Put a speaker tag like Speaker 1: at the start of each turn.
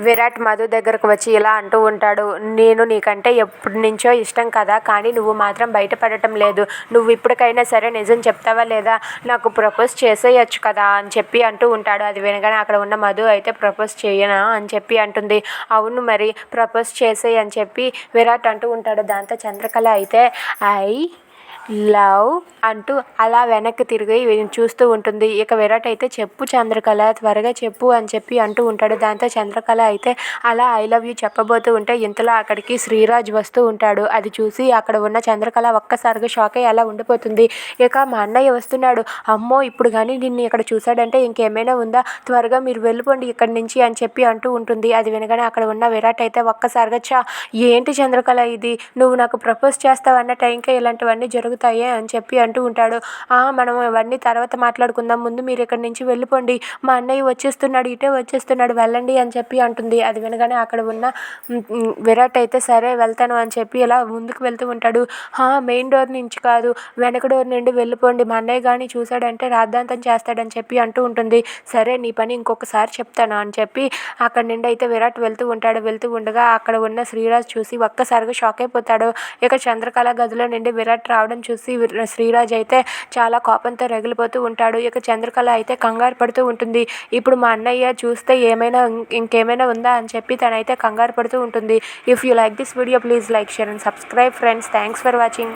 Speaker 1: విరాట్ మధు దగ్గరకు వచ్చి ఇలా అంటూ ఉంటాడు. నేను నీకంటే ఎప్పటి నుంచో ఇష్టం కదా, కానీ నువ్వు మాత్రం బయటపడటం లేదు. నువ్వు ఇప్పటికైనా సరే నిజం చెప్తావా లేదా? నాకు ప్రపోజ్ చేసేయచ్చు కదా అని చెప్పి అంటూ ఉంటాడు. అది వినగానే అక్కడ ఉన్న మధు అయితే ప్రపోజ్ చేయనా అని చెప్పి అంటుంది. అవును మరి ప్రపోజ్ చేసేయి అని చెప్పి విరాట్ అంటూ ఉంటాడు. దాంతో చంద్రకళ అయితే లవ్ అంటూ అలా వెనక్కి తిరిగి చూస్తూ ఉంటుంది. ఇక విరాట్ అయితే చెప్పు చంద్రకళ, త్వరగా చెప్పు అని చెప్పి అంటూ ఉంటాడు. దాంతో చంద్రకళ అయితే అలా ఐ లవ్ యూ చెప్పబోతూ ఉంటే ఇంతలో అక్కడికి శ్రీరాజ్ వస్తూ ఉంటాడు. అది చూసి అక్కడ ఉన్న చంద్రకళ ఒక్కసారిగా షాక్ అయ్యి అలా ఉండిపోతుంది. ఇక మా అన్నయ్య వస్తున్నాడు, అమ్మో ఇప్పుడు కానీ నిన్ను ఇక్కడ చూశాడంటే ఇంకేమైనా ఉందా, త్వరగా మీరు వెళ్ళిపోండి ఇక్కడి నుంచి అని చెప్పి అంటూ ఉంటుంది. అది వినగానే అక్కడ ఉన్న విరాట్ అయితే ఒక్కసారిగా ఏంటి చంద్రకళ ఇది, నువ్వు నాకు ప్రపోజ్ చేస్తావు అన్న టైంకే ఇలాంటివన్నీ జరుగుతాయి అని చెప్పి అంటూ ఉంటాడు. మనం ఇవన్నీ తర్వాత మాట్లాడుకుందాం, ముందు మీరు ఇక్కడి నుంచి వెళ్ళిపోండి, మా అన్నయ్య వచ్చేస్తున్నాడు, ఇటే వచ్చేస్తున్నాడు, వెళ్ళండి అని చెప్పి అంటుంది. అది వినగానే అక్కడ ఉన్న విరాట్ అయితే సరే వెళ్తాను అని చెప్పి ఇలా ముందుకు వెళ్తూ ఉంటాడు. మెయిన్ డోర్ నుంచి కాదు, వెనక డోర్ నుండి వెళ్ళిపోండి, మా అన్నయ్య కానీ చూశాడంటే రాద్ధాంతం చేస్తాడని చెప్పి అంటూ ఉంటుంది. సరే నీ పని ఇంకొకసారి చెప్తాను అని చెప్పి అక్కడి నుండి అయితే విరాట్ వెళ్తూ ఉంటాడు. వెళ్తూ ఉండగా అక్కడ ఉన్న శ్రీరాజ్ చూసి ఒక్కసారిగా షాక్ అయిపోతాడు. ఇక చంద్రకళ గదిలో నుండి విరాట్ రావడం చూసి శ్రీరాజ్ అయితే చాలా కోపంతో రగిలిపోతూ ఉంటాడు. ఇక చంద్రకళ అయితే కంగారు పడుతూ ఉంటుంది. ఇప్పుడు మా అన్నయ్య చూస్తే ఇంకేమైనా ఉందా అని చెప్పి తనైతే కంగారు పడుతూ ఉంటుంది. If you like this video please like, share and subscribe friends. Thanks for watching.